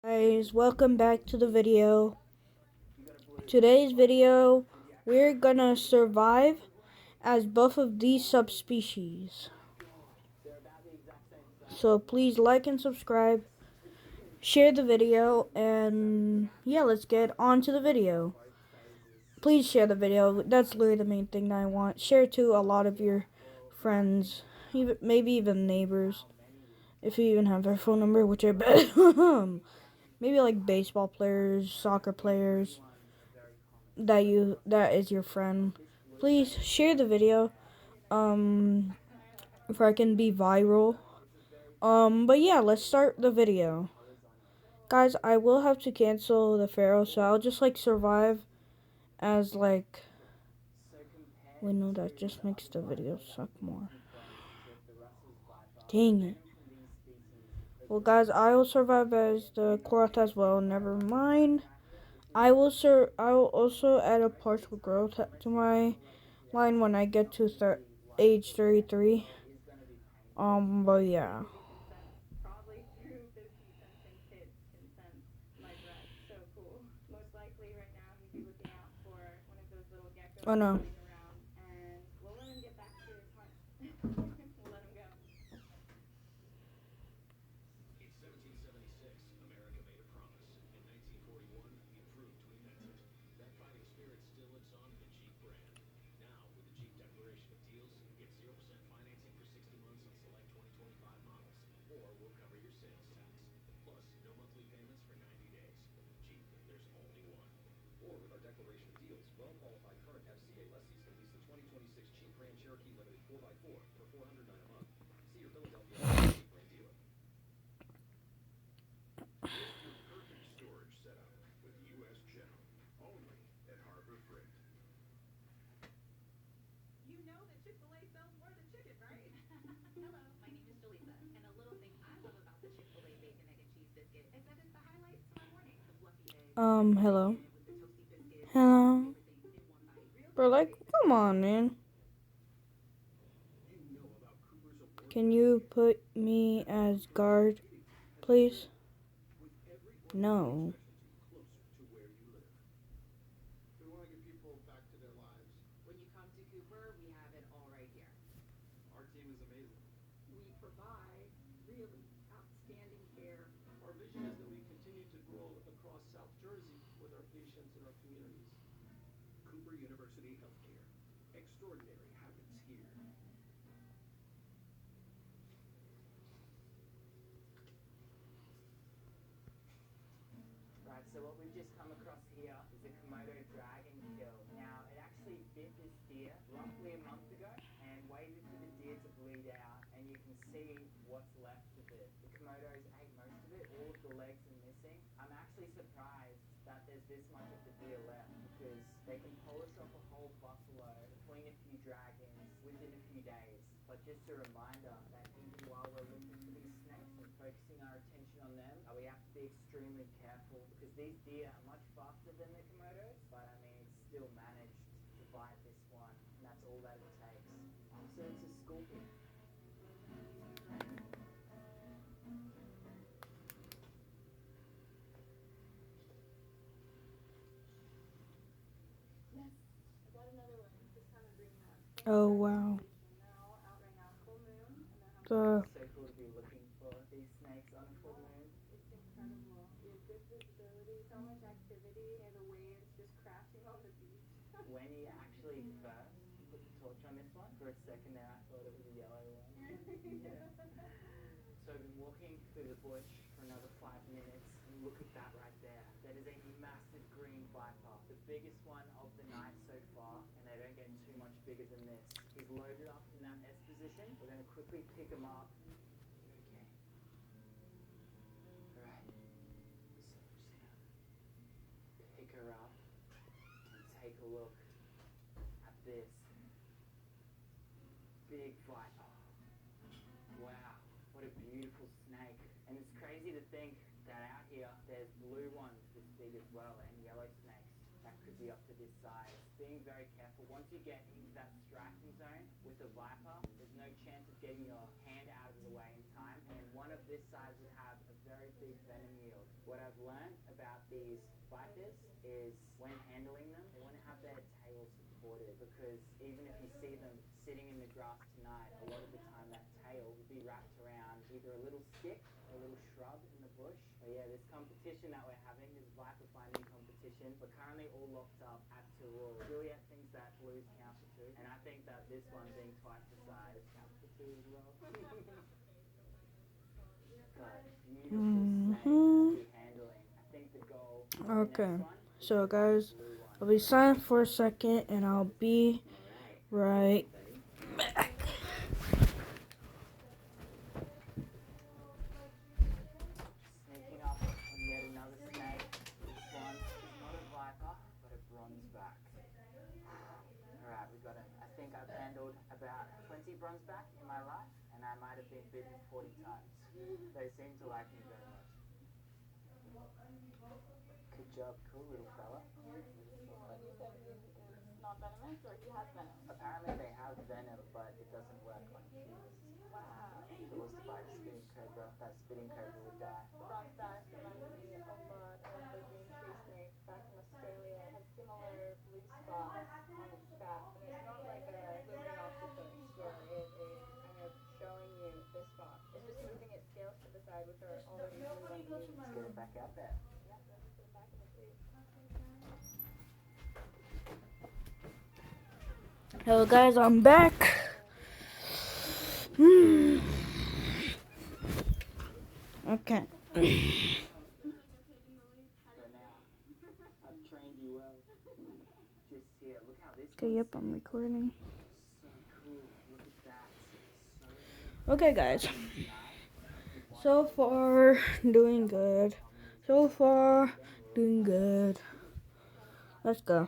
Guys, welcome back to the video. Today's video, we're gonna survive as both of these subspecies. So please like and subscribe, share the video, and yeah, let's get on to the video. Please share the video. That's literally the main thing that I want. Share to a lot of your friends, maybe even neighbors, if you even have their phone number, which I bet. Maybe like baseball players, soccer players that is your friend. Please share the video. If I can be viral. But yeah, let's start the video. Guys, I will have to cancel the Pharaoh, so I'll just like survive as like. Wait, no, that just makes the video suck more. Dang it. Well, guys, I will survive as the Korath as well. Never mind. I will also add a partial growth to my line when I get to age 33. But yeah. Oh no. Hello. Hello. Bro, like, come on, man. Can you put me as guard, please? No. Right, so what we've just come across here is a Komodo dragon kill. Now, it actually bit this deer roughly a month ago and waited for the deer to bleed out, and you can see what's left of it. The Komodos ate most of it, all of the legs are missing. I'm actually surprised that there's this much of the deer left because they can polish off a whole buffalo between a few dragons within a few days. But just a reminder that even while we're looking for these snakes and focusing our attention on them, we have to be extremely careful because these deer are much faster than the Komodos, but I mean, it's still managed to bite this one, and that's all that it takes. So it's a scorpion. Oh, wow. The So cool to be looking for these snakes on a full moon. When you actually first put the torch on this one, for a second there I thought it was a yellow one. So I've been walking through the bush for another 5 minutes, and look at that right there. That is a massive green viper, the biggest one of the night so far, and they don't get too much bigger than this. He's loaded up in that S position. We're going to quickly pick him up. Okay. Alright. So I'm just going to pick her up and take a look at this big viper. Wow, what a beautiful snake. And it's crazy to think that out here there's blue ones this big as well, and yellow snakes that could be up to this size. Being very careful. Once you get into that striking zone with a viper, there's no chance of getting your hand out of the way in time, and one of this size would have a very big venom yield. What I've these vipers is when handling them, they want to have their tail supported because even if you see them sitting in the grass tonight, a lot of the time that tail will be wrapped around either a little stick or a little shrub in the bush. But yeah, this competition that we're having, this viper finding competition, we're currently all locked up at Toowoomba. Juliet thinks that blues count for two, and I think that this one being twice the size counts for two as well. But beautiful snake to be handling. I think the goal for the Okay, next one is so to find guys, the blue one. I'll be silent for a second and I'll be right back. Sneaking up on yet another snake. This one is not a viper, but a bronzeback. Alright, we got it. I think I've handled about 20 bronzeback in my life, and I might have been bitten 40 times. They seem to like me very much. Good job, cool little fella. But you said he is not venomous, or he has venom? Apparently they have venom, but it doesn't work on humans. Wow. If it was to bite a spitting cobra, that spitting cobra would die. The bronzeback reminds me a lot of the green tree snake back in Australia. It has similar blue spots on its back, and it's not like a moving octopus where it is kind of showing you the spot. It's just moving its scales to the side, which are already blue underneath. Let's get it back out there. Yeah, let's put it back in the cage. Hello guys, I'm back. Okay. So now, I've trained you well. Just here, look how this Okay, yep, I'm recording. so cool. Look at that. So Okay guys. So far, doing good. So far, doing good. Let's go.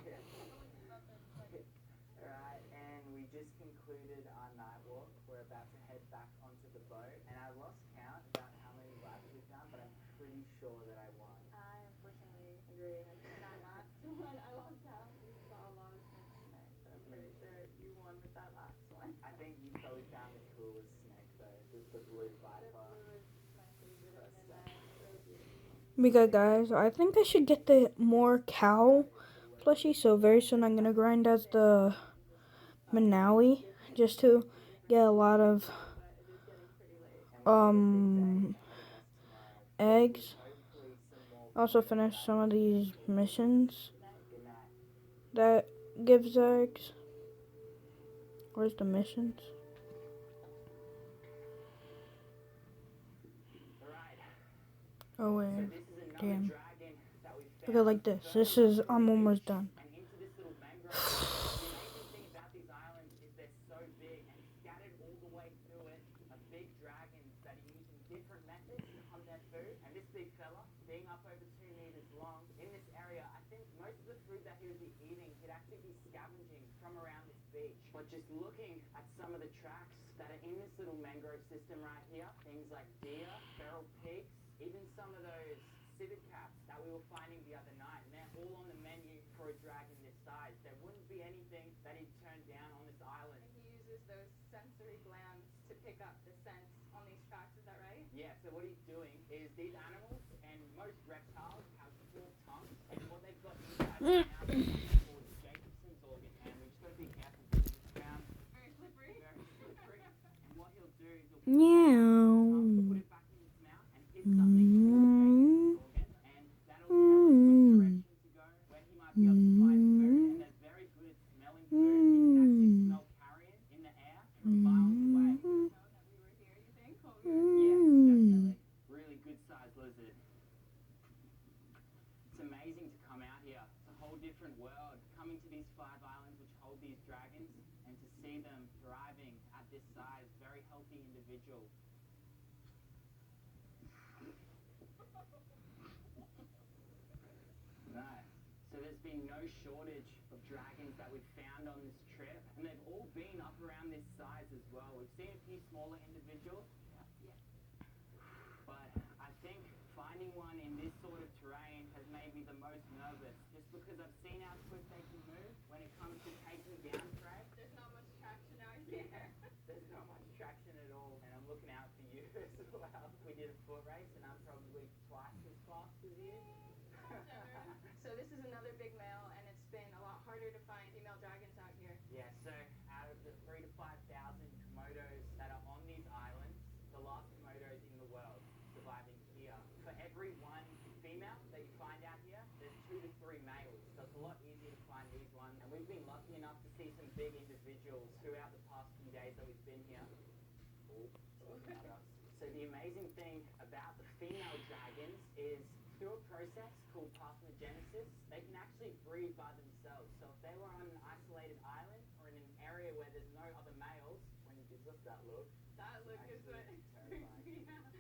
Alright, and we just concluded our night walk. We're about to head back onto the boat. And I lost count about how many laps we've done, but I'm pretty sure that I won. I unfortunately agree. I did not when I lost count. We saw a lot of snakes tonight, but I'm pretty sure you won with that last one. I think you probably found the coolest snake though, the blue viper. Blue is my favorite in midnight. So beautiful. Because guys, I think I should get the more cow plushie. So very soon I'm gonna grind as the Manawi just to get a lot of eggs. Also finish some of these missions that gives eggs. Where's the missions? Oh wait, damn. Look at like this. This is, I'm almost done. And into this little mangrove. The amazing thing about these islands is they're so big, and scattered all the way through it are big dragons that are using different methods to hunt their food. And this big fella, being up over 2 meters long, in this area, I think most of the food that he would be eating, he'd actually be scavenging from around this beach. But just looking at some of the tracks that are in this little mangrove system right here, things like deer, feral pigs, even some of those civet cats that we were finding the other night, and they're all on the menu for a dragon this size. There wouldn't be anything that he'd turn down on this island. He uses those sensory glands to pick up the scent on these tracks, is that right? Yeah, so what he's doing is these animals and most reptiles have 4 tongues, and what they've got inside their mouth is something called Jacobson's organ, and we've just got to be careful because this ground Very slippery. very slippery. And what he'll do is he'll Meow. put it back in his mouth and hit something called Jacobson's organ, and that'll tell us which direction to go, where he might be able to find food, and they're very good at smelling food. You can actually smell carrion in the air from miles away. Know that we were here, you think? Oh, Yeah, definitely. Really good sized lizard. It's amazing to come out here. It's a whole different world. Coming to these 5 islands which hold these dragons, and to see them thriving at this size, very healthy individual. Nice. So there's been no shortage of dragons that we've found on this trip, and they've all been up around this size as well. We've seen a few smaller individuals, but I think finding one in this sort of terrain has made me the most nervous, just because I've seen how quick they can move when it comes to taking down prey. there's not much traction out here. There's not much traction at all, and I'm looking out for you as well. We did a foot race, and I'm probably twice as fast as you. female that you find out here, there's 2 to 3 males, so it's a lot easier to find these ones. And we've been lucky enough to see some big individuals throughout the past few days that we've been here. So the amazing thing about the female dragons is through a process called parthenogenesis, they can actually breed by themselves. So if they were on an isolated island or in an area where there's no other males, when he gives us that look is terrifying.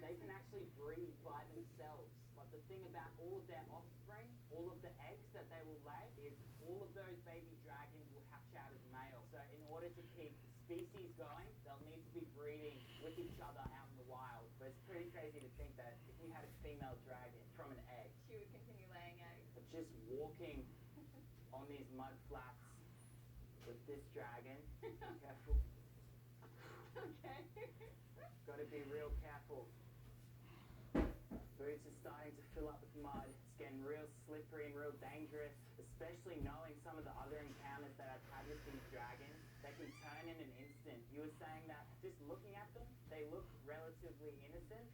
They can actually breed by themselves. But the thing about all of their offspring, all of the eggs that they will lay, is all of those baby dragons will hatch out as males. So in order to keep the species going, they'll need to be breeding with each other out in the wild. But it's pretty crazy to think that if you had a female dragon from an egg, She would continue laying eggs. but just walking on these mud flats with this dragon, be careful. Okay. Gotta be real careful. Boots are starting to fill up with mud. It's getting real slippery and real dangerous, especially knowing some of the other encounters that I've had with these dragons. They can turn in an instant. You were saying that just looking at them, they look relatively innocent.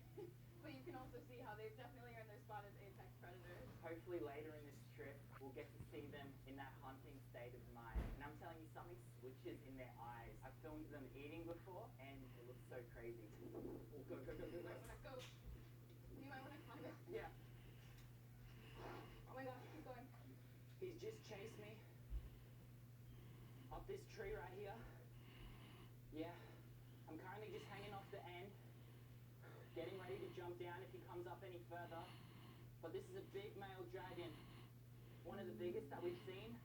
But you can also see how they've definitely earned their spot as apex predators. Hopefully later in this trip, we'll get to see them in that hunting state of mind. And I'm telling you, something switches in their eyes. I've filmed them eating before, and it looks so crazy. Oh, go, go, go, go, You go. might wanna go. You might wanna climb it. Yeah. Oh my gosh, keep going. He's just chased me up this tree right here. Yeah, I'm currently just hanging off the end, getting ready to jump down if he comes up any further. But this is a big male dragon, one of the biggest that we've seen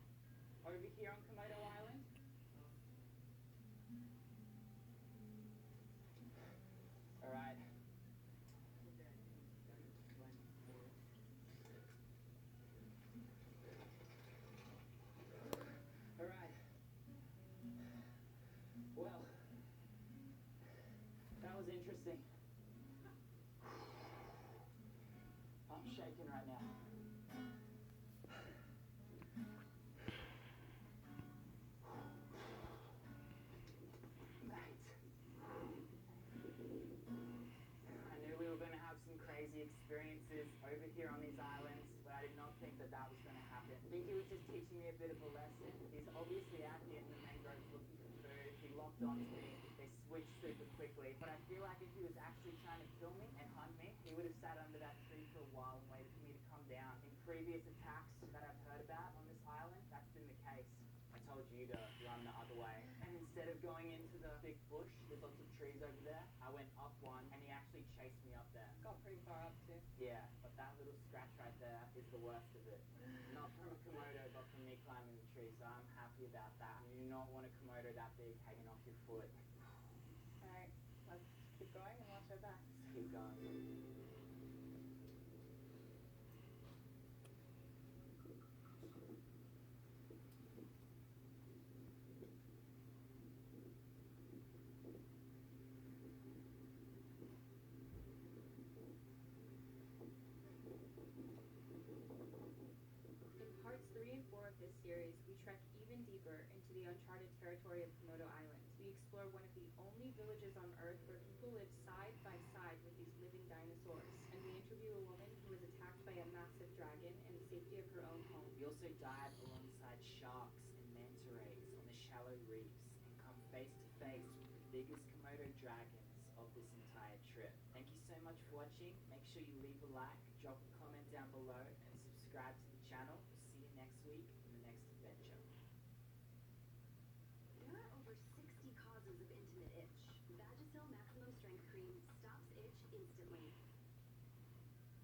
over here on Komodo Island. All right. All right. Well, that was interesting. I'm shaking right now. Mate. I knew we were going to have some crazy experiences over here on these islands, but I did not think that that was going to happen. I think he was just teaching me a bit of a lesson. He's obviously out here in the mangroves looking for food. He locked onto me. They switched super quickly. But I feel like if he was actually trying to kill me and hunt me, he would have sat under that tree for a while and waited for me to come down. In previous attacks that I've heard about on this island, that's been the case. I told you to run the other way. And instead of going into the big bush, there's lots of trees over there, I went up one and he actually chased me up there. Got pretty far up too. Yeah, but that little scratch right there is the worst of it. Not from a Komodo, but from me climbing the tree, so I'm happy about that. You do not want a Komodo that big hanging off your foot. Alright, let's keep going and watch our backs. Just keep going. In parts 3 and 4 of this series, we trek even deeper into the uncharted territory of Komodo Island. We explore one of the only villages on Earth where people live side by side with these living dinosaurs. And we interview a woman who was attacked by a massive dragon in the safety of her own home. We also dive alongside sharks and manta rays on the shallow reefs and come face to face with the biggest Komodo dragons of this entire trip. Thank you so much for watching. Make sure you leave a like, drop a comment down below, and subscribe to the channel. We'll see you next week in the next adventure. There are over 60 causes of intimate itch. Vagisil Maximum Strength Cream stops itch instantly.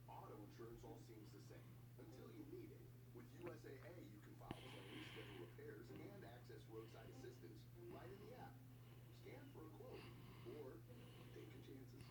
Auto insurance all seems the same until you need it. With USAA, you can file claims, schedule repairs, and access roadside assistance right in the app. Scan for a quote or take your chances.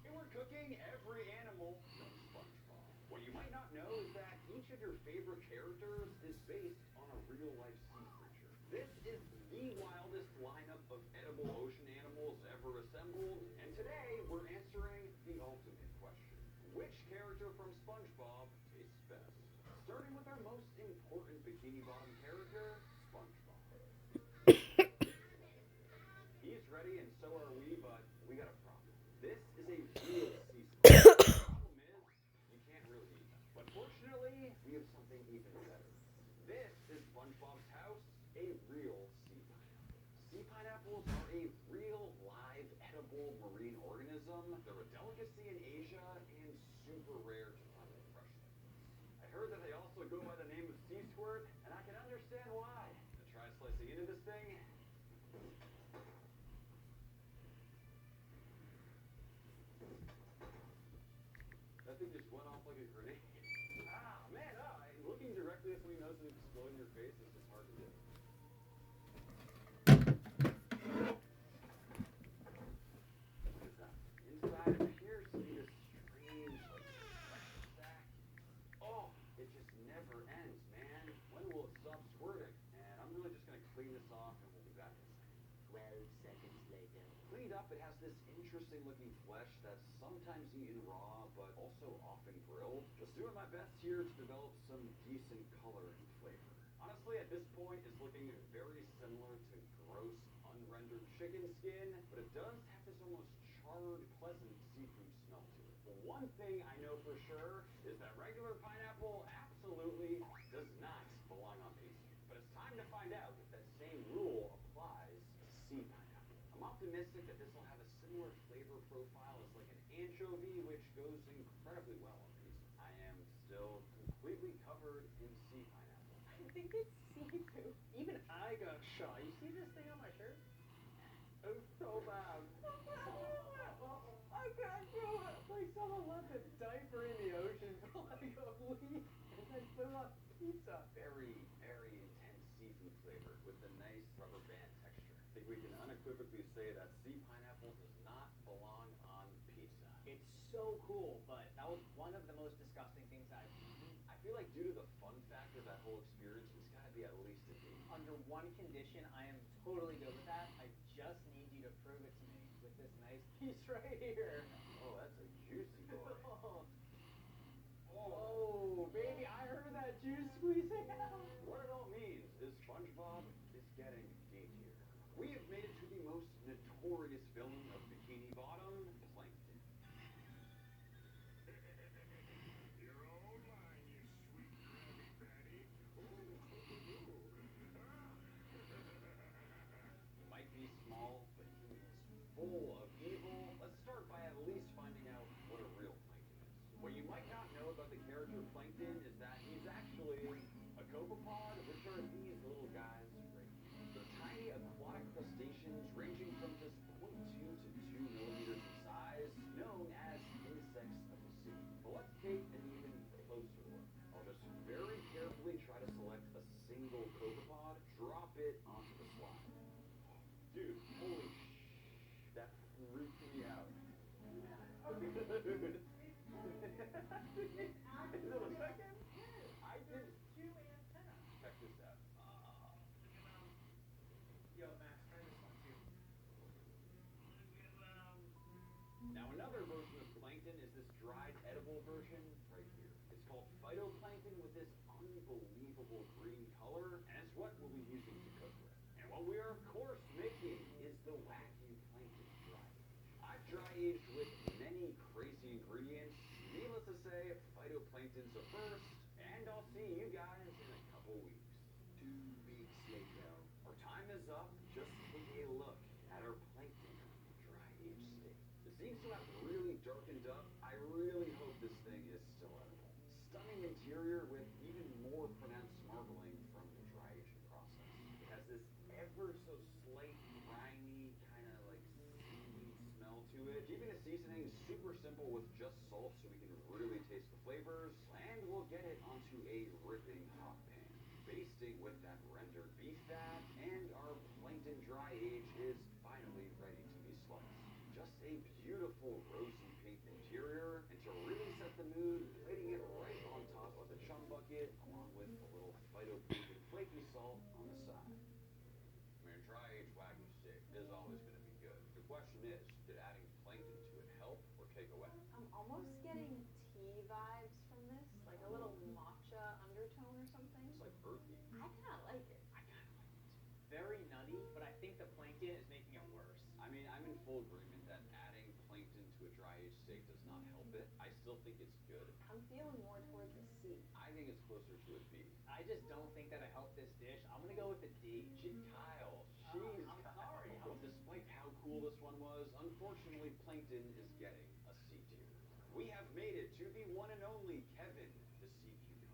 And we're cooking every animal from SpongeBob. What you might not know is that each of your favorite characters is based on a real-life sea creature. This is the wildest lineup of edible ocean animals ever assembled, and today we're answering the ultimate question. Which character from SpongeBob tastes best? Starting with our most important Bikini Bottom character, SpongeBob. He's ready and so are we, but we organism. They're a delicacy in Asia and super rare to find in fresh liquids. I heard that they also go by the name of sea squirt, and I can understand why. To try slicing into this thing. That thing just went off like a grenade. Ah, man, looking directly at something that doesn't explode in your face is just hard to do. What is that? Inside appears to be this strange, like, fresh sack. Oh, it just never ends, man. When will it stop squirting? And I'm really just gonna clean this off and we'll be back in a second. 12 seconds later. Cleaned up, it has this interesting looking flesh that's sometimes eaten raw, but also often grilled. Just doing my best here to develop some decent color and flavor. Honestly, at this point, it's looking very similar to gross, unrendered chicken skin, but it does have this almost charred, pleasant seafood smell to it. But one thing I know for sure is that regular pineapple absolutely does not belong on pizza. But it's time to find out if that same rule applies to sea pineapple. I'm optimistic that this will have a similar flavor profile as like an anchovy, which goes incredibly well on pizza. I am still completely covered in sea pineapple. I think it's seafood. Even I got shot. You see this thing on my shirt? It's so bad. I can't do it. Like someone left a diaper in the ocean for like a week and then put it on pizza. Very, very intense seafood flavor with a nice rubber band texture. I think we can unequivocally say that sea pineapple does not belong on pizza. It's so cool, but that was one of the most disgusting things I've eaten. I feel like due to the fun factor of that whole experience, it's got to be at least a D. Under one condition, I am totally good with that. I just need you to prove it to me with this nice piece right here. Oh, that's a juicy boy. Oh, baby, I heard that juice squeezing out. What it all means is SpongeBob is getting D tier. We have made it to the most notorious villain of Bikini Bottom, Plankton. You're all mine, you sweet Krabby Patty. Might be small, but he is full of evil. Let's start by at least finding out what a real plankton is. What you might not know about the character Plankton is that he's actually a copepod, which are these little guys right here. They're tiny aquatic crustaceans ranging from just 0.2 to 2 millimeters in size, known as insects of the sea. But let's take an even closer look. I'll just very carefully try to select a single copepod, drop it onto the slide. Dude, holy that freaked me out. Dude. Is it a second? I did. Two antenna. Check this out. Yo, Max, try this one too. Now another version of plankton is this dried edible version right here. It's called phytoplankton with this unbelievable green color, and it's what we'll be using to cook with. And what we are of course making is the Wagyu plankton dry age. I've dry aged with many crazy ingredients. Needless to say, phytoplankton's the first, and I'll see you guys in a couple weeks. 2 weeks later. Our time is up. Just take a look at our plankton dry age state. It seems to have really darkened up. I really hope this thing is still edible. Stunning interior with even more pronounced marbling from the dry aging process. It has this ever so slight, briny, kind of like seaweed smell to it. Keeping the seasoning super simple with just salt so we can really taste the flavors, and we'll get it onto a ripping hot pan. Basting with that rendered beef fat, and our plankton dry age is finally ready to be sliced. Just a beautiful rosy pink interior, and to really set the mood, plating it right on top of the chum bucket, along with a little phytoplankton flaky salt on the side. I mean, a dry aged Wagyu steak is always going to be good. The question is, did adding plankton to it help or take away? I'm almost getting tea vibes from this, like a little matcha undertone or something. It's like earthy. I kind of like it. I kind of like it too. Very nutty, but I think the plankton is making it worse. I mean, I'm in full agreement that adding plankton to a dry aged steak does not help it. I still think it's good. I'm feeling more towards the C. I think it's closer to a B. I just don't think that it helped this dish. I'm gonna go with the D. Kyle, jeez, I'm Kyle. sorry. Despite how cool this one was, unfortunately plankton is getting a C tier. We have made it to the one and only Kevin, the sea cucumber.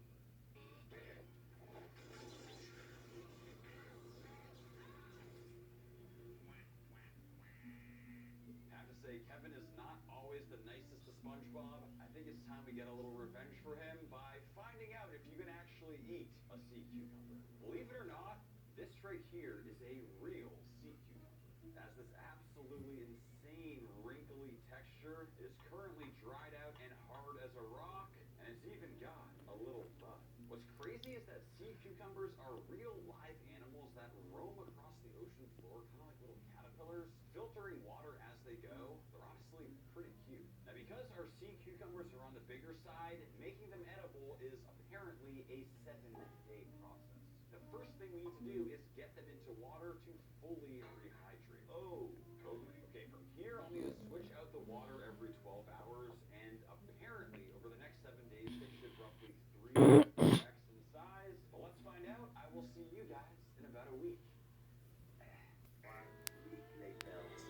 Have to say, Kevin is not always the nicest to SpongeBob. I think it's time we get a little revenge for him by finding out if you can actually eat a sea cucumber. Believe it or not, this right here is a real sea cucumber. It has this absolutely insane wrinkly texture. It is currently dried out and hard as a rock, and it's even got a little bud. What's crazy is that sea cucumbers are real live animals that roam across the ocean floor, kind of like little caterpillars, filtering water as they go. They're honestly pretty cute. Now, because our sea cucumbers are on the bigger side, making them edible is apparently a 7-day process. The first thing we need to do is get them into water to fully rehydrate. Oh, totally. Okay, from here I'll need to switch out the water every 12 hours, and apparently over the next 7 days they should roughly 3x in size. But let's find out. I will see you guys in about a week.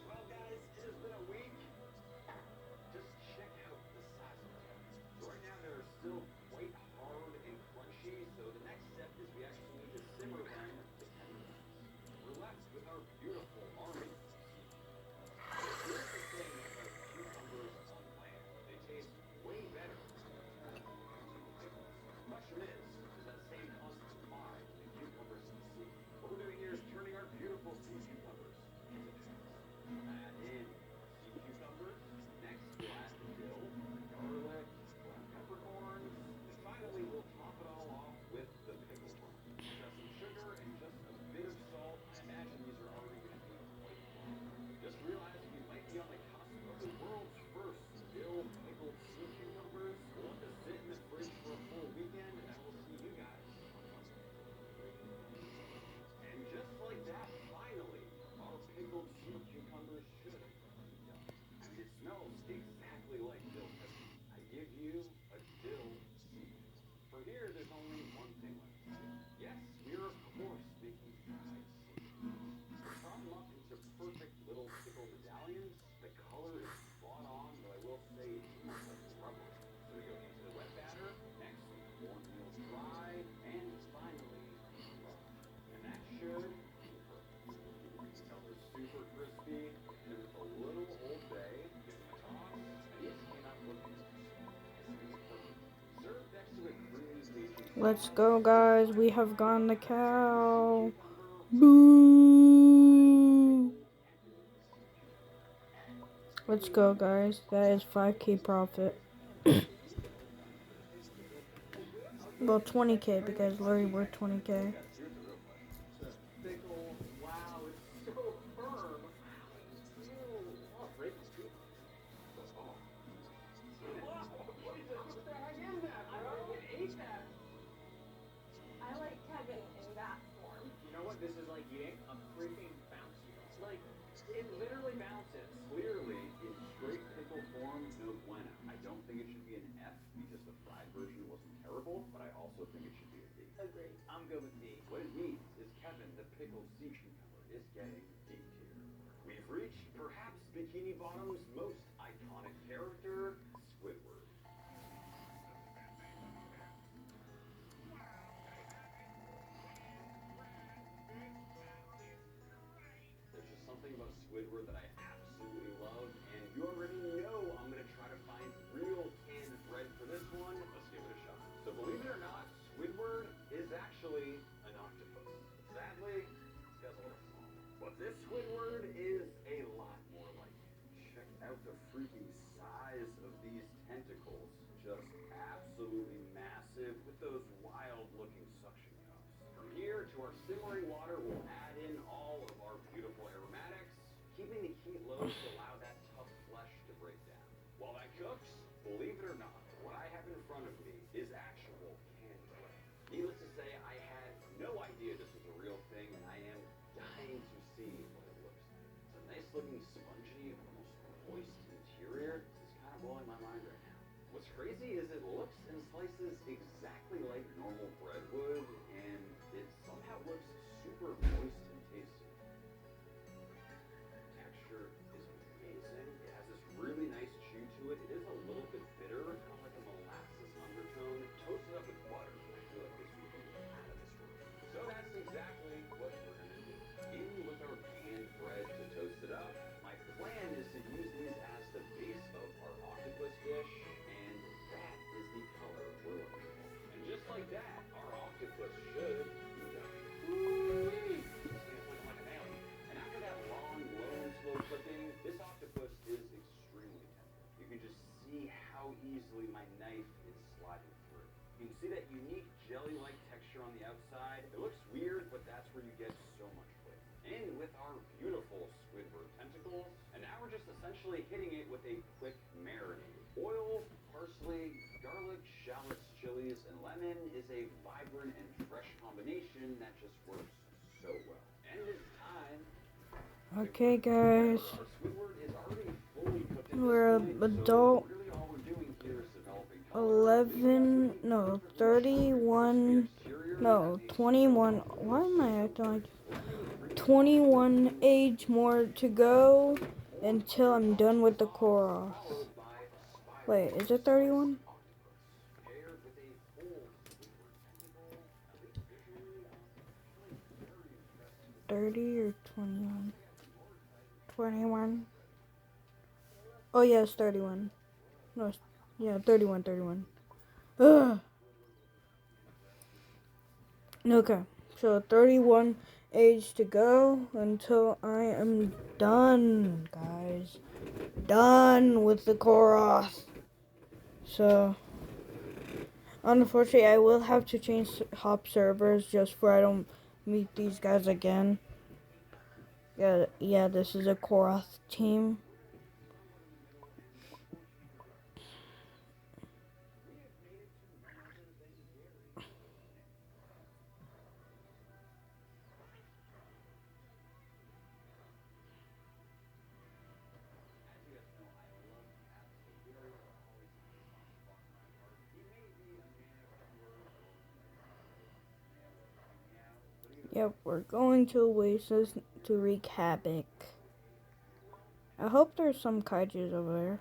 Well, guys, it has been a week. Just check out the size of them. So right now they're still quite hard and crunchy, so the next step is we actually need to simmer them to 10 minutes. We're left with our beautiful army of sea cucumbers. Here's the thing about cucumbers on land. They taste way better than pickles. The question is, does that same concept apply to cucumbers in the sea? What we're doing here is turning our beautiful sea cucumbers into pickles. Add in sea cucumbers. Next, we'll add the dill, garlic, black peppercorns, and finally we'll top it all off with the pickle brine. Just add some sugar and just a bit of salt. I imagine these are already going to be quite bland. Just realize we might be on the cusp of the world's first dill pickled sea cucumbers. We'll let this sit in the fridge for a full weekend, and I will see you guys on Monday. And just like that, finally, our pickled sea cucumbers should be done. I mean, it smells exactly like dill pickles. I give you a dill sea cucumber. For here, there's only one thing left to do. Yes, we are of course making fried sea cucumbers. To chop them up into perfect little pickle medallions, the color is spot on, but I will say it smells like rubber. So we go into the wet batter, next cornmeal dry, and finally fry. And that should be perfect. You can tell they're super crispy, and with a little Old Bay, give them a toss, and these came out looking nice and perfect. Served next to a creamy Beijing Let's sauce, go, guys. We have gone the cucumber, cow. fried Boo! pickled sea cucumber. Let's go, guys. That is 5K profit. Well, 20K because Larry worth 20K. Here's the real question. Pickle, wow, it's so firm. Ew. Oh, break the tooth. Oh. Wow, what the heck is that, bro? You ate that. I like Kevin in that form. You know what? This is like eating a freaking bouncy ball. Like, it literally bounces. Clearly, in straight pickle form, no bueno. I don't think it should be an F because the fried version wasn't terrible, but I also think it should be a D. Agreed. I'm good with D. What it means is Kevin, the pickled sea cucumber, is getting D tier. We've reached perhaps Bikini Bottom's most iconic character, Squidward. There's just something about Squidward that I absolutely love, and you already know I'm going to try to find real canned bread for this one. Let's give it a shot. So believe it or not, Squidward is actually an octopus. Sadly, this guy's a little small. But this Squidward is a lot more like it. Check out the freaking size of these tentacles. Just absolutely massive with those wild-looking suction cups. From here to our simmering water, we'll add in all of our beautiful aromatics, keeping the heat low to allow that tough flesh to break down. While that cooks, believe it or not, what I have in front of me is actual canned bread. Needless to say, I had no idea this was a real thing, and I am dying to see what it looks like. It's a nice looking spongy, almost moist interior. It's kind of blowing my mind right now. What's crazy is it looks and slices exactly like normal bread would, and it somehow looks super moist and tasty. Texture is amazing. It has this easily my knife is sliding through. You can see that unique jelly-like texture on the outside. It looks weird, but that's where you get so much flavor. And with our beautiful Squidward tentacles, and now we're just essentially hitting it with a quick marinade. Oil, parsley, garlic, shallots, chilies, and lemon is a vibrant and fresh combination that just works so well. And it's time. Okay, guys. Our Squidward is already fully cooked at We're this point, adult. so really all we're doing here is developing 11, no, 31, no, 21. Why am I acting like 21 age more to go until I'm done with the Koroth? Wait, is it 31? 30 or 21? 21. Oh, yeah, it's 31. No, yeah, 31, 31. Ugh. Okay, so 31 age to go until I am done, guys. Done with the Koroth. So, unfortunately, I will have to change hop servers just for I don't meet these guys again. Yeah, this is a Koroth team. Yep, we're going to Oasis to wreak havoc. I hope there's some kaijus over there.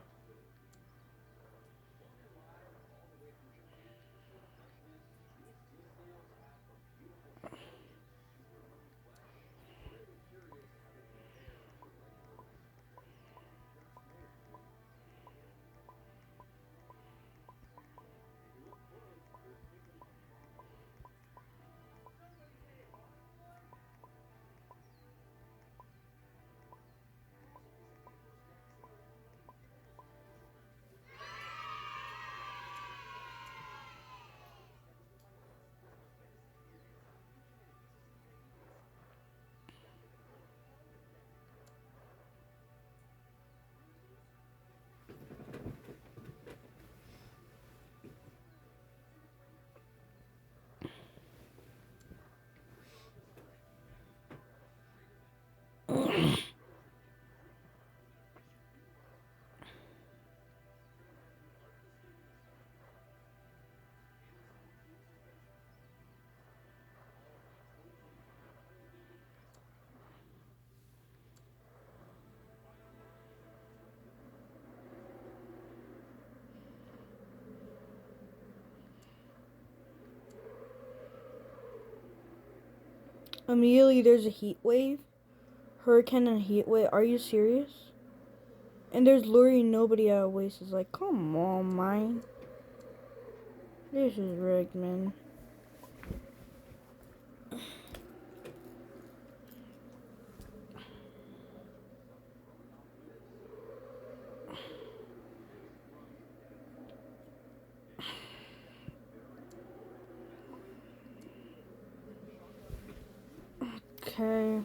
Immediately there's a heat wave. Hurricane and heat wave. Are you serious? And there's literally nobody at Oasis. Like, come on, man. This is rigged, man. Okay.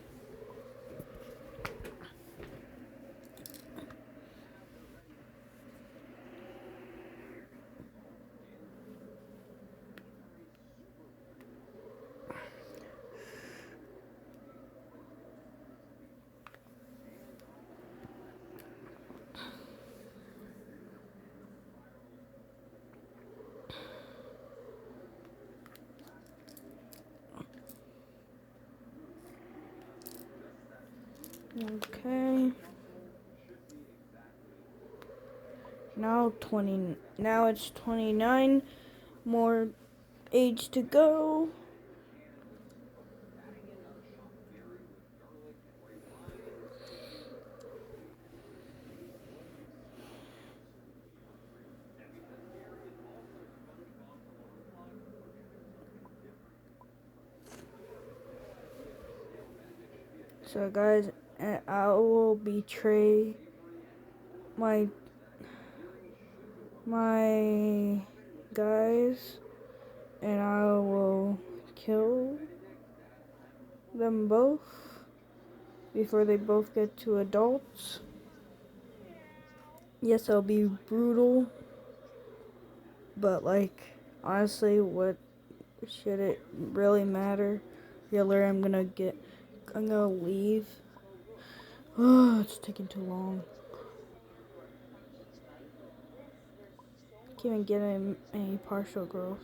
Okay. Now it's 29 more age to go. So guys, I will betray my my guys, and I will kill them both before they both get to adults. Yes, I'll be brutal, but like, honestly, what should it really matter? Really, I'm gonna leave. Oh, it's taking too long. Can't even get any partial growth.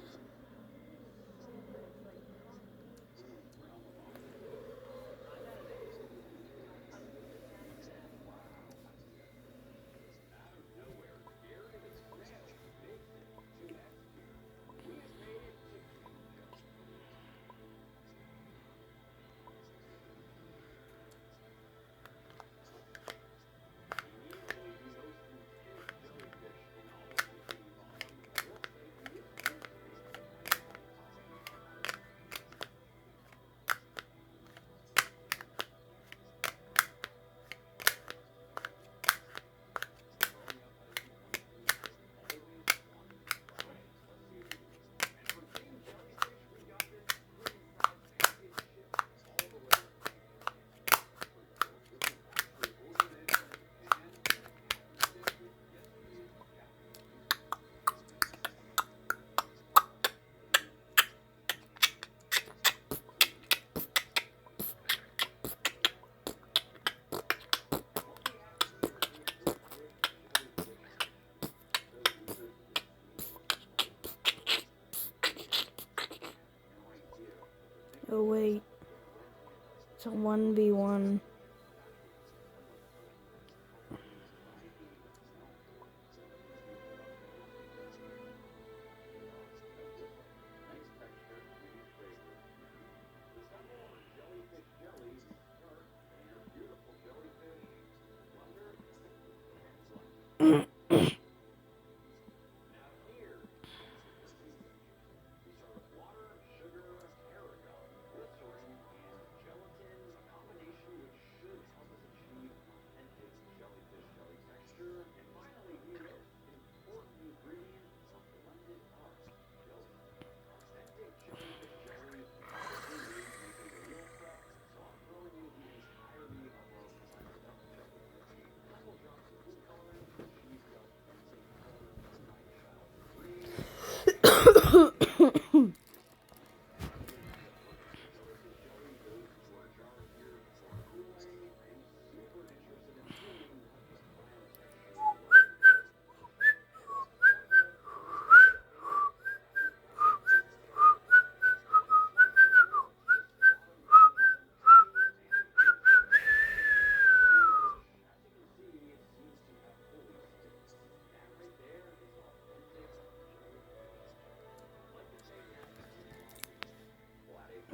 Oh wait, it's a 1v1.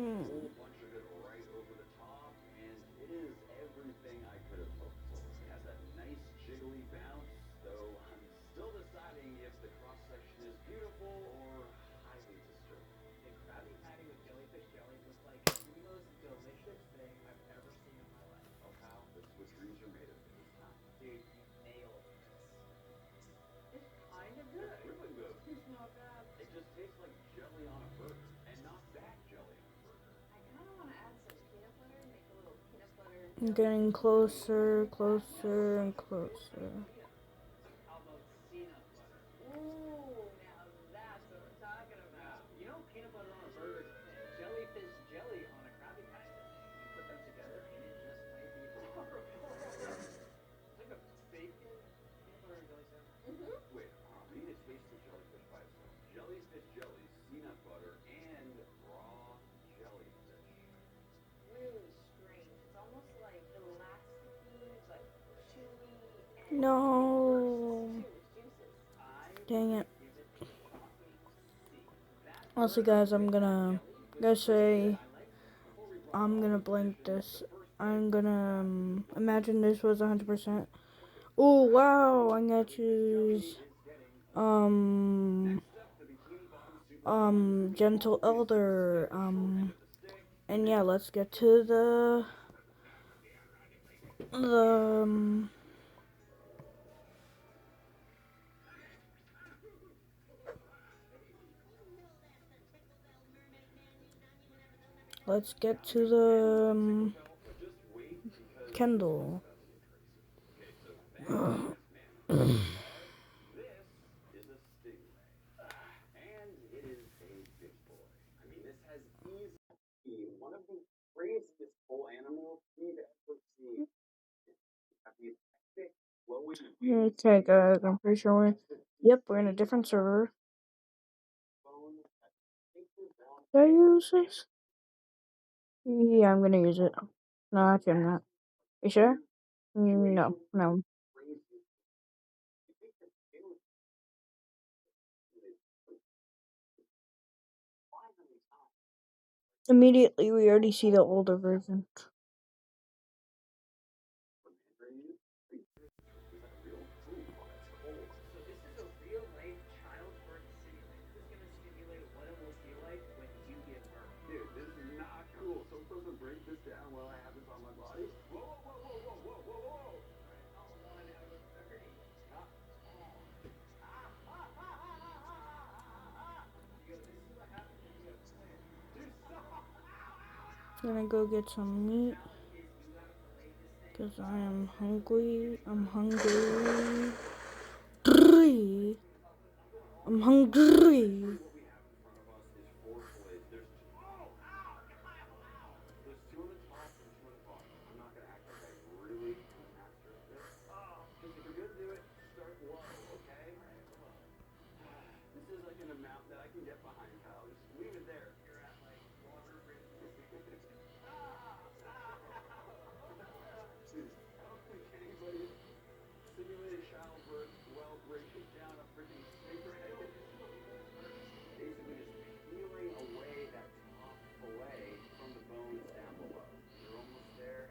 Whole bunch of it right over the top, and it is everything I could have hoped for. It has that nice jiggly bounce, though I'm still deciding if the cross-section is beautiful or highly disturbing. The Krabby Patty with jellyfish jelly was like the most delicious thing I've ever seen in my life. Oh, pal, that's what dreams are made of this time. Dude, you nailed this. It's kind of good. It's really good. It's not bad. It just tastes like jelly on a burger, and not bad jelly on a burger. I kind of want to add some peanut butter, make a little peanut butter. I'm getting closer, closer, and closer. How about peanut butter? Ooh, now that's what we're talking about. You know, peanut butter on a burger and jellyfish jelly on a Krabby Patty dish. You put them together and it just might be horrible. It's like a bacon, peanut butter, and jelly sandwich. Wait, we need to taste the jellyfish by itself. Jellyfish jelly, peanut butter, and raw jellyfish. Really strange. It's almost like elasticy, but chewy and No. juices. Dang it. Also, guys, I'm gonna say I'm gonna blank this. I'm gonna imagine this was 100%. Oh wow! I'm gonna choose Gentle Elder. And yeah, let's get to the let's get to the Kendall. This is a stingray. And it is a big boy. I mean, this has easily been one of the craziest bull animals we've ever seen. Have these thick, flowing Okay, guys, I'm pretty sure we're in a different server. bones. Did I use this? Yeah, I'm gonna use it. No, actually, I'm not. You sure? No. Immediately, we already see the older version. So this is a real life childbirth simulator. This is gonna simulate what it will feel like when you give birth. Dude, this is not cool. So I'm supposed to break this down while I have this on my body? Whoa, whoa, whoa, whoa, whoa, whoa, whoa, whoa! Oh, 1 out of 30. Yo, this is what happens when you have twins. Dude, stop! Gonna go get some meat. Is you have to lay this thing. Because I am hungry. I'm hungry. I'm hungry. What we have in front of us is 4 fillets. There's two. Oh, ow! There's 2 on the top and 2 on the bottom. I'm not gonna act like I really am a master at this. Just if you're gonna do it, start low, okay? This is like an amount that I can get behind, Kyle. Just leave it there. You're at like water bridge. Dude, I don't think anybody simulated childbirth while breaking down a freaking stingray. Basically just peeling away that top fillet from the bones down below. You're almost there.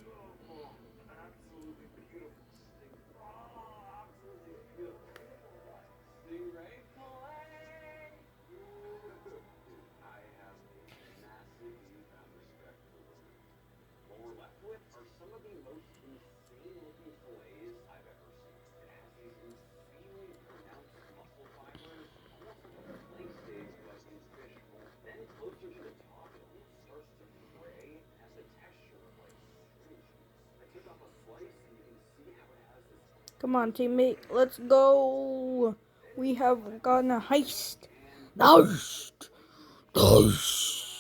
Beautiful, absolutely beautiful absolutely beautiful stingray fillet. I have a massive newfound respect for women. What we're left with are some of the most insane looking fillets I've ever seen. It has these insanely pronounced muscle fibers, almost like a flake stage like in fish bowl. Then closer to the top, it almost starts to fray and has the texture of like string cheese. I took off a slice and you can see how it has this. Come on, teammate. Let's go. We have gotten a heist. Heist. The heist.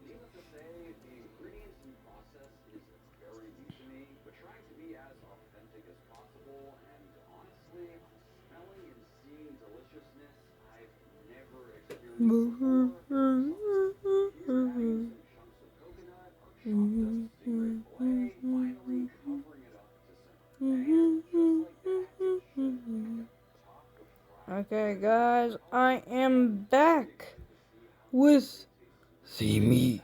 Needless to say, the ingredients and process is very new to me, but trying to be as authentic as possible, and honestly, smelling and seeing deliciousness I've never experienced before. Here, adding some chunks of coconut, our chopped up stingray fillet, finally covering it up to simmer. And just like that, it should be topped with fried. Okay, guys, I am back with the meat.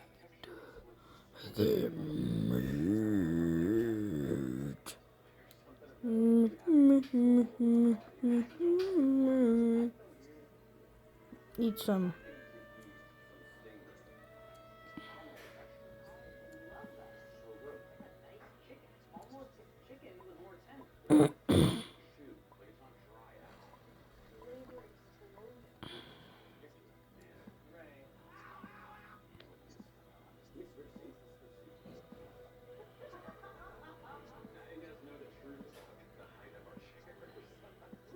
Eat some. Almost chicken with more tender. Right. Now you guys know the truth about the height of our chicken roast.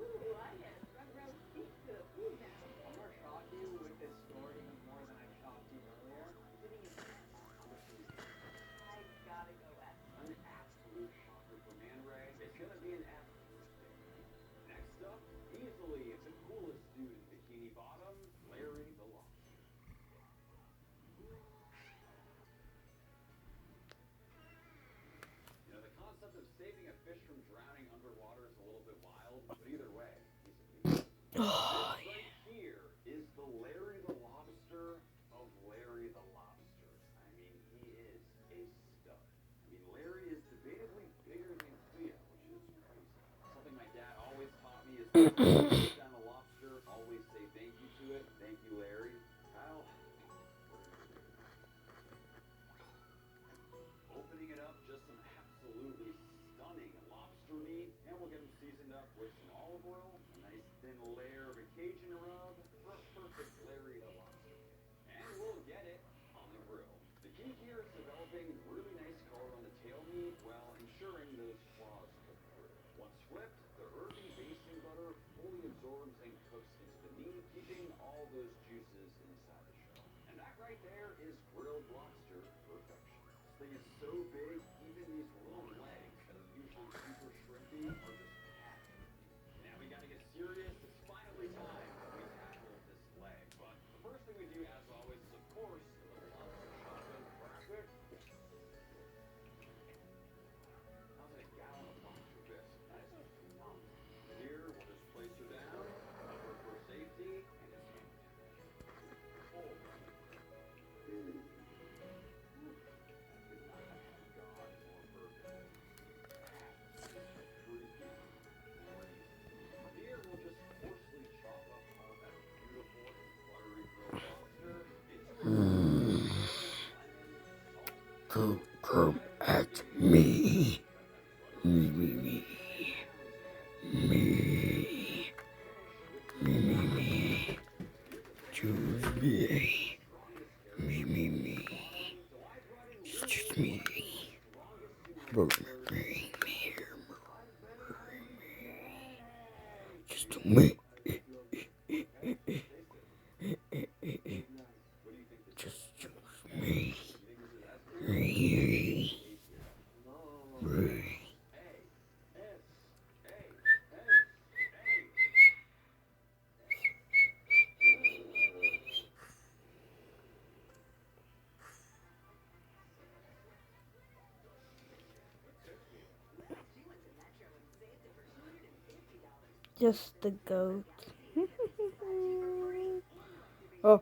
Ooh, I get front row seat to the food now. I'm gonna shock you with this story more than I shocked you earlier. Sitting in I gotta go F. An absolute shocker for Man Ray. It's gonna be an F. Next up, easily the coolest dude in Bikini Bottom, Larry the Lobster. You know, the concept of saving a fish from drowning underwater is a little bit wild, but either way, he's a beast. This right here is the Larry the Lobster down a lobster, always say thank you to it. Thank you, Larry. Kyle. Opening it up, just some absolutely stunning lobster meat, and we'll get them seasoned up with some olive oil, a nice thin layer of a Cajun rub for a perfect Larry lobster. And we'll get it on the grill. The key here is developing really nice color on the tail meat while ensuring those claws cook through. Once flipped, the herby basting butter fully absorbs and cooks into the meat, keeping all those juices inside the shell. And that right there is grilled lobster perfection. This thing is so big, even these little legs that are usually super shrimpy are just packed. Now we gotta get serious. It's finally time that we tackle this leg. But the first thing we do, as always, is of course the lobster chopping bracket. How's a gallon of lobster bisque? That is phenomenal. Here, we'll just place her down, cover for safety, and it's game time. Oh. Here, we'll just coarsely chop up all that beautiful and buttery grilled lobster into a Come at me. Me. Choose me. Me. It's just me. Bring me here. Just me. Just choose me. Just the goat. Oh.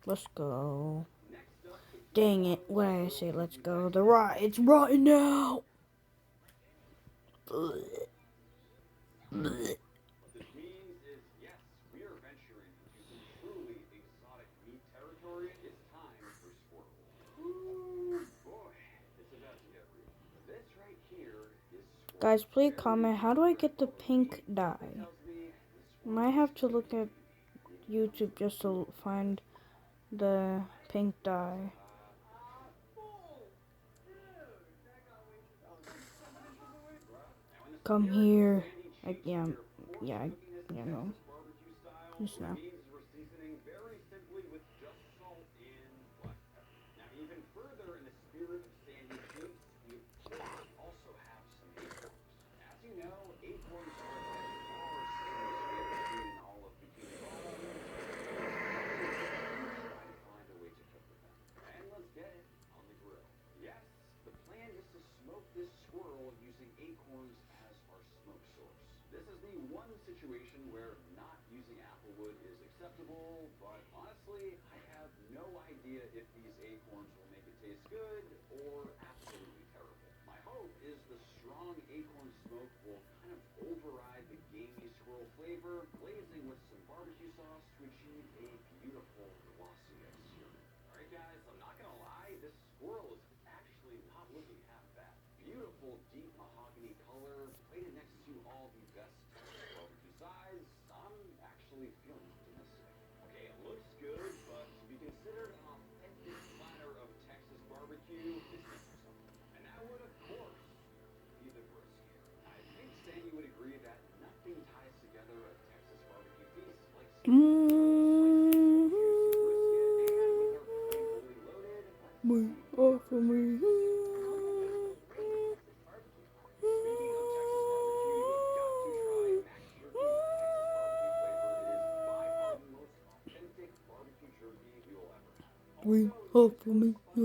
Let's go. Dang it, what did I say? Let's go. It's rotten now. What this means is, yes, we are venturing into some truly exotic meat territory. It's time for squirrel. Ooh, boy, it's about to get real. This right here is squirrel. Guys, please comment, how do I get the pink dye? Might have to look at YouTube just to find the pink dye. Come here. Yeah, no. Just now. We're seasoning very simply with just salt and black pepper. Now, even further in the spirit of Sandy Cheeks, we of course also have some acorns. As you know, acorns are by far Sandy's favorite food in all of Bikini Bottom. Try to find a way to cook with them. And let's get it on the grill. Yes, the plan is to smoke this squirrel using acorns as our smoke source. This is the one situation where not using applewood is acceptable, but honestly, I have no idea if these acorns will make it taste good or absolutely terrible. My hope is the strong acorn smoke will kind of override the gamey squirrel flavor, glazing with some barbecue sauce to achieve a beautiful glossy exterior. Alright guys, I'm not gonna lie, this squirrel is actually not looking half bad. Beautiful deep mahogany color, plated next to all the best Texas barbecue sides. I'm actually feeling optimistic. Okay, it looks good, but to be considered an authentic platter of Texas barbecue, Me, oh, for me. We hope for me. We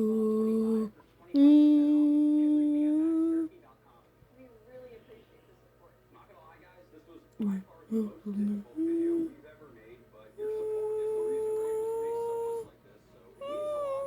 really appreciate the support. Not gonna lie, guys, this was by far the most difficult video we've ever made, but your support is the reason we're able to make stuff just like this, so it means a lot,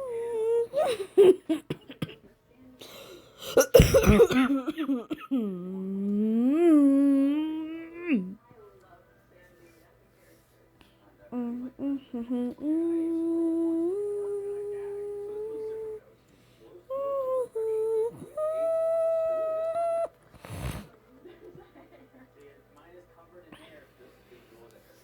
Mine is covered in hair. just ignore the hair.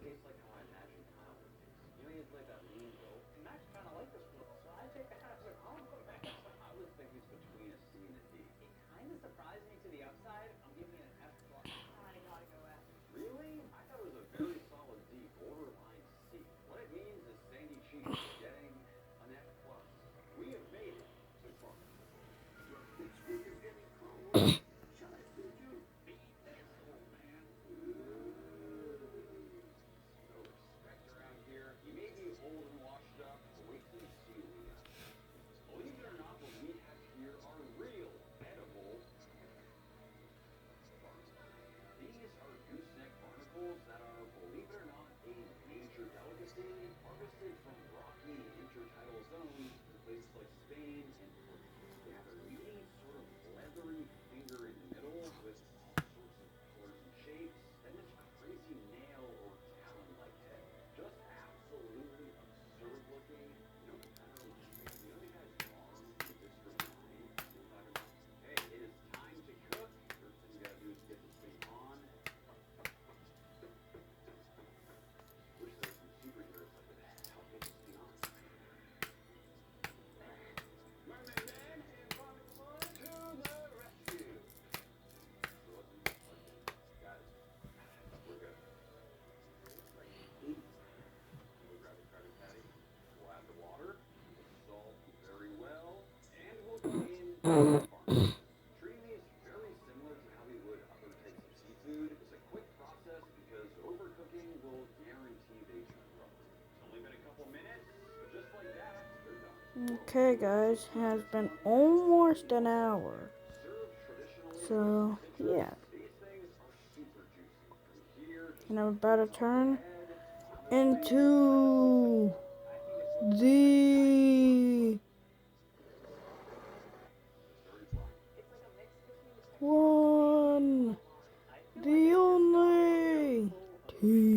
Tastes like how I imagine Kyle would taste. You know, he's like that lean goat. Max kind of like this one, so I take that as a compliment. I would think he's between a C and a D. It kind of surprised me to the upside. I'm giving it an F+. I gotta go F. Really? I thought it was a very solid D, borderline C. What it means is Sandy Cheeks is getting an F+. We have made it so far. No respect around here. He may be old and washed up, but wait till you see what we got. Believe it or not, what we have here are real edible barnacles. These are gooseneck barnacles that are, believe it or not, a major delicacy, harvested from rocky intertidal zones in places like Spain and Portugal. They have a unique sort of leathery finger in the middle with all sorts of colors and shapes, and this crazy nail or talon-like head. Just absolutely absurd looking. You know, kind of reminds me, you know the guy's arm in District 9? You know what I'm talking about? Hey, it is time to cook. First thing you gotta do is get this thing on. Wish there was some superheroes that could help get this thing on. Mermaid Man and Barnacle Boy to the rescue. So what's in this one? Guys, we're good. Like, we'll grab a Krabby Patty. We'll add the water. We'll salt very well. And we'll go in the barnacle. Treating these very similar to how we would other types of seafood. It's a quick process because overcooking will guarantee they turn rubbery. It's only been a couple minutes, but just like that, they're done. Okay, guys, has been almost an hour. Served traditionally, So, yeah. these things are super juicy. From here, just And I'm about to turn head, into the very flat. one, the only team.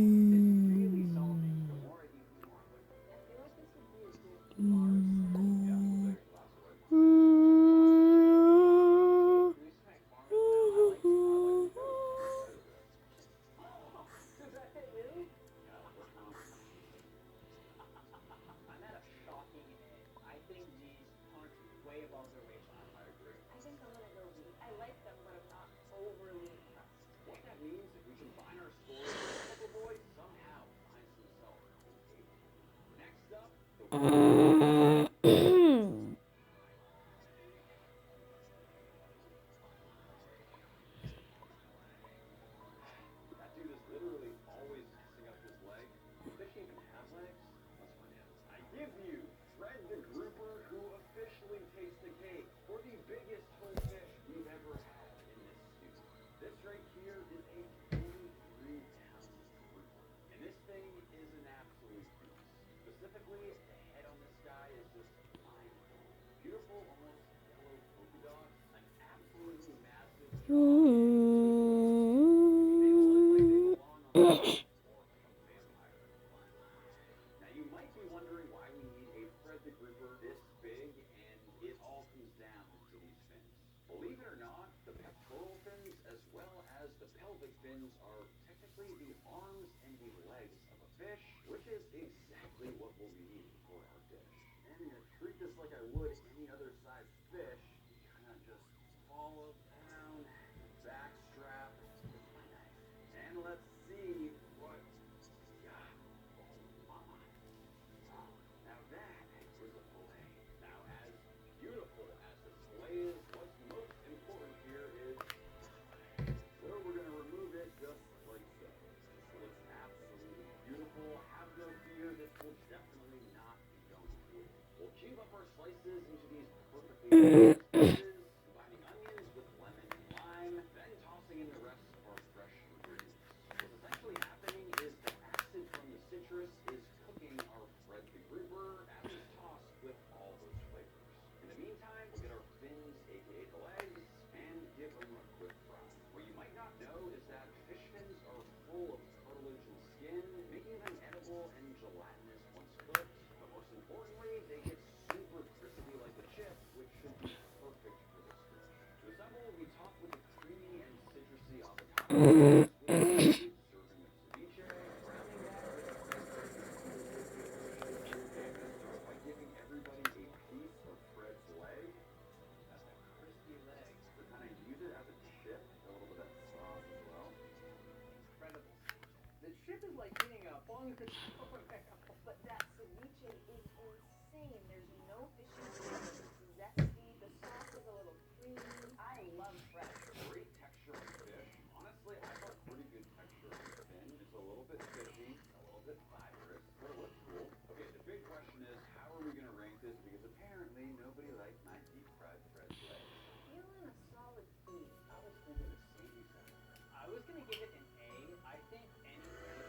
I'm at a shocking end. I think these punch way above their weight class. I agree. I think I'm gonna go B. I like them, but I'm not overly impressed. What that means, if we combine our scores, Couple Boy somehow finds himself in eighth. Next up, the That dude is literally always messing up his leg. Do fish even have legs? Let's find out. I give you Fred the Grouper, who officially takes the cake for the biggest whole fish we've ever had in this studio. This right here is a 43-pound grouper, and this thing is an absolute beast. Specifically, the head on this guy is just mind-blowing. Beautiful, almost yellow polka dots, an absolutely massive jaw. They all look like they belong on the or like a vampire. Now you might be wondering why we need a Fred the Grouper this big, and it all comes down to these fins. Believe it or not, the pectoral fins as well as the pelvic fins are actually the arms and the legs of a fish, which is exactly what we'll be needing for our dish. And to treat this like I would any other sized fish, kind of just follow down the back strap with my knife. And let's see what we got. Oh, mama. Wow. Now that is a fillet. Now, as beautiful as this fillet is, what's most important here is so we're going to remove it just like so. This looks absolutely beautiful. Have no fear, this will definitely not be going to waste. We'll cube up our slices into these perfectly sliced pieces, combining onions with lemon and lime, then tossing in the rest of our fresh ingredients. What's essentially happening is the acid from the citrus is cooking our Fred the Grouper as it's tossed with all those flavors. In the meantime, we'll get our fins, aka the legs, and give them a quick fry. What you might not know is that fish fins are full of cartilage and skin, making them edible and gelatinous once cooked. But most importantly, they get super crispy like a chip, which should be perfect for this dish. To assemble, we top with a creamy and citrusy avocado with a complete serving of ceviche, browning that with raspberry and start by giving everybody a piece of Fred's leg. That's a crispy leg. To kind of use it as a chip, a little bit of that sauce as well. Incredible. The chip is like eating a bong of But that ceviche is insane. There's no fishy flavor. It's zesty. The sauce is a little creamy. I love Fred. Great texture on the fish. Honestly, I thought pretty good texture on the fin. It's a little bit fishy, a little bit fibrous, but it looks cool. Okay, the big question is, how are we going to rank this? Because apparently nobody liked my deep fried Fred's leg. Feeling a solid B. I was thinking the same exact thing. I was gonna give it an A. I think any fish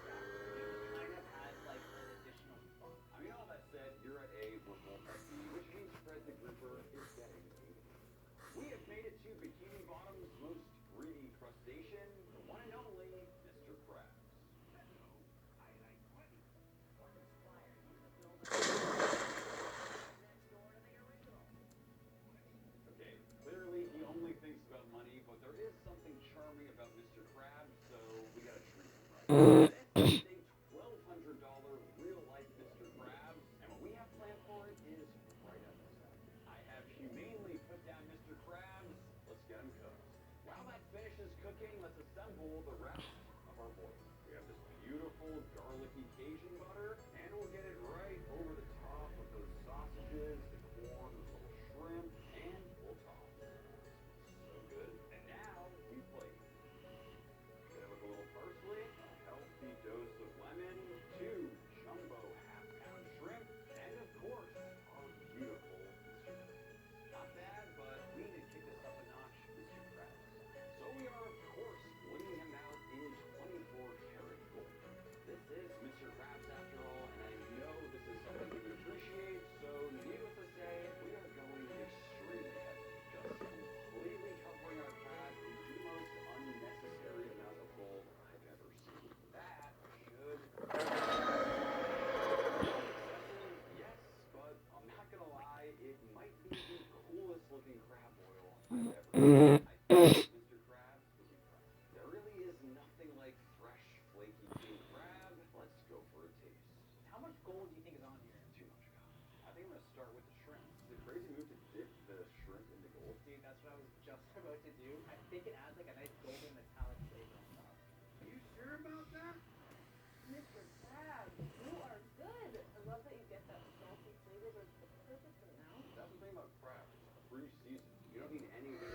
that you kind of has like an additional funk. I mean, all that said, you're at A, we're both at B, which means Fred the Grouper is getting a B. We have made it to Bikini Bottom's most greedy crustacean, the one and only Mr. Krabs. Okay, clearly he only thinks about money, but there is something charming about Mr. Krabs, so we gotta treat him right. This is a $1,200 real-life Mr. Krabs, and what we have planned for it is right up his alley. I have humanely put down Mr. Krabs. Let's get him cooked. While that finishes cooking, let's assemble the rest of our boil. We have this beautiful garlicky Cajun butter, and we'll get it right over the top of those sausages, the corn, the little shrimp, and we'll toss. So good. And now we plate. Hit it with a little parsley, a healthy dose of lemon, 2 jumbo half-pound shrimp, and of course, our beautiful Mr. Krabs. Not bad, but we need to kick this up a notch, Mr. Krabs. So we are, of course, blinging him out in 24-karat gold. This is Mr. Krabs after all, and I know this is something you appreciate, so needless to say, we are going extremely heavy. Just completely covering our crab in the most unnecessary amount of gold I've ever seen. That should yes, but I'm not gonna lie, it might be the coolest looking crab oil I've ever seen. I think Mr. Krabs is incredible. There really is nothing like fresh, flaky king crab. Let's go for a taste. How much gold do you think is on here? Too much gold. I think I'm gonna start with the shrimp. It's a crazy move to dip the shrimp into gold. Dude, that's what I was just about to do. I think it adds like a nice golden metallic flavor on top. Are you sure about that? Mr. Krabs, you are good. I love that you get that salty flavor, but it's the perfect amount. That's the thing about crab. It's pre-seasoned. You don't need any of the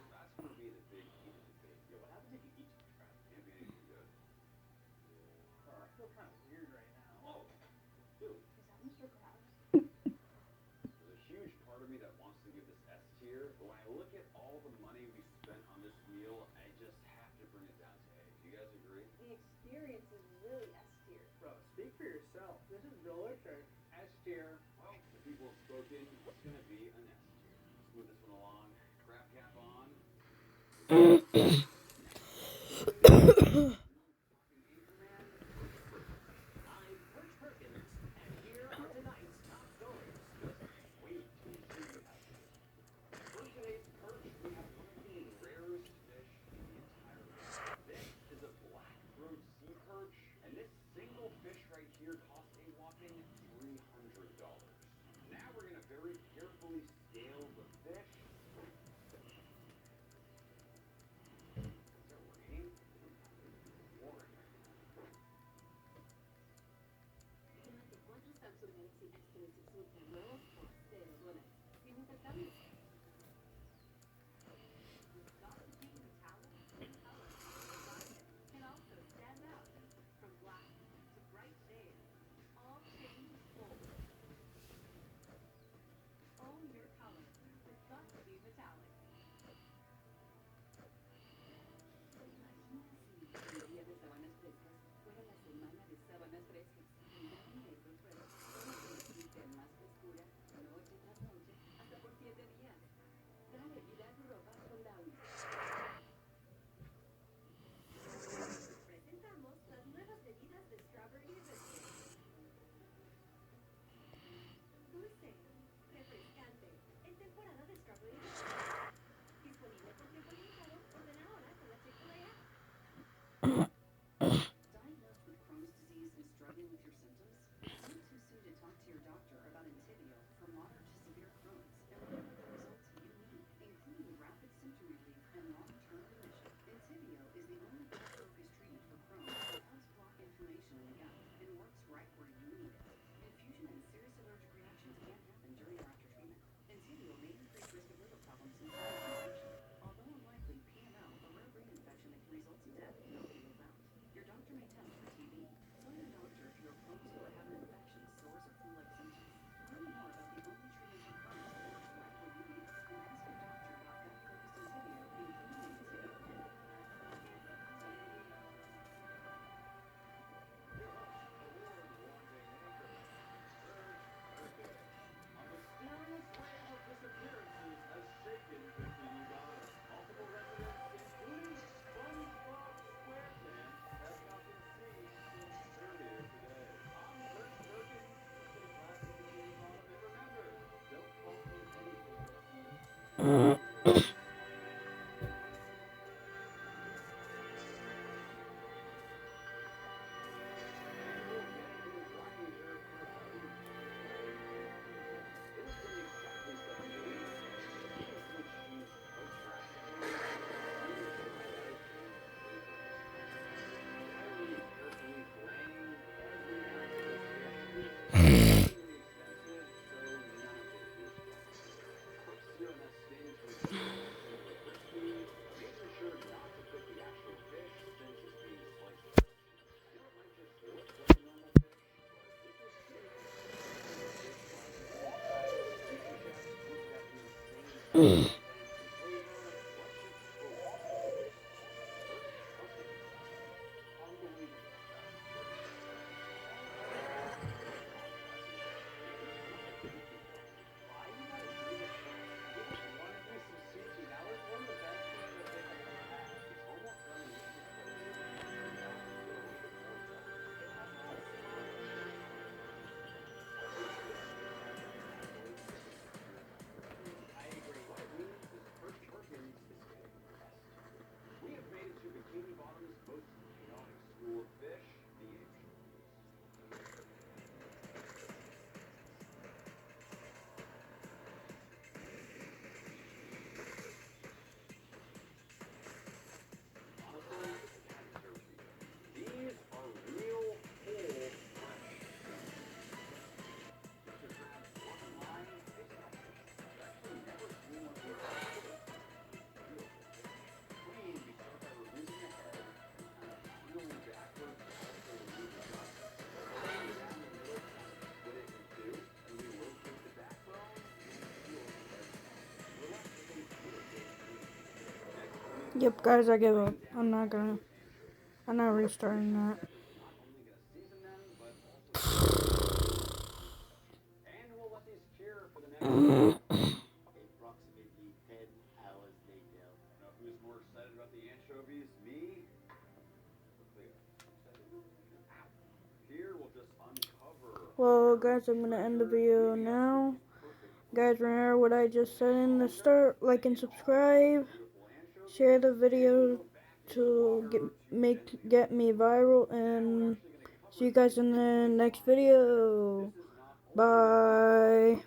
That's gonna be the big key to debate. Yo, what happens if you eat too much crab? Can't be anything good. Oh, I feel kind of weird right now. Whoa, dude. Is that Mr. Krabs? There's a huge part of me that wants to give this S tier, but when I look at all the money we spent on this meal, I just have to bring it down to A. Do you guys agree? The experience is really S tier. Bro, speak for yourself. This is delicious. S tier. Well, the people have spoken. It's gonna be an S tier. Let's move this one along. Crab cap on. I'm Bert Perkins, and here are tonight's top stories. Wait till you see how 600 growth for $0 sin infectarlos. Gossip King metallics in color. Diamond can also stand out from black to bright shades. All change gold. Own your color with Gossip King metallics. Imagina si el día de sábanas frescas fuera la semana de sábanas frescas. Down Neighbor Fresh. Todo convertirte en más frescura noche tras noche hasta por 7 días. Dale vida a tu ropa con Down. Presentamos las nuevas bebidas de Strawberry Hibiscus. Dulce, refrescante, en temporada de Strawberry Hibiscus. Disponible por tiempo limitado. Ordena ahora con la Chick-fil-A app. Diagnosed with Crohn's disease and struggling with your symptoms? It's not too soon to talk to your doctor about Entyvio for moderate to severe Crohn's and learn the results you need, including rapid symptom relief and long-term remission. Entyvio is the only gut-focused treatment for Crohn's that helps block inflammation in the gut and works right where you need it. Infusion and serious allergic reactions can happen during or after treatment. Entyvio may increase risk of liver problems and sinus infection. Although unlikely, PML, a rare brain infection that can result in death, cannot be ruled out. Your doctor may test for TB. Tell your doctor if you're Crohn's or have an infection, sores, or flu-like symptoms. Learn more about the only treatment for Crohn's that works right where you need it, and ask your doctor about gut-focused Entyvio, including Entyvio Pen. A mysterious wave of disappearances has shaken Bikini Bottom. Multiple residents, including SpongeBob SquarePants, have not been seen since earlier today. I'm Kurt Perkins, stay classy Bikini Bottom, and remember, don't call me anything but We have made it to Bikini Bottom's most chaotic school of fish, the anchovies. Honestly, these are real whole fresh. To grab one line, it's I've actually never seen one of these before. Clean, we start by removing the head and kind of peeling backwards to also remove the guts. Down the middle, kind of split it in two, and we rotate the backbone and peel the head. Reluctantly put it in. Next, Yep, guys, I give up. I'm not restarting that. not only gonna season them, but also and we'll let these cure for the next approximately 10 hours later. Now, who's more excited about the anchovies? Me or Cleo? Here we'll just uncover. Well, guys, I'm gonna end the video now. Guys, remember what I just said in the start. Like and subscribe. Share the video to get me viral, and see you guys in the next video. Bye.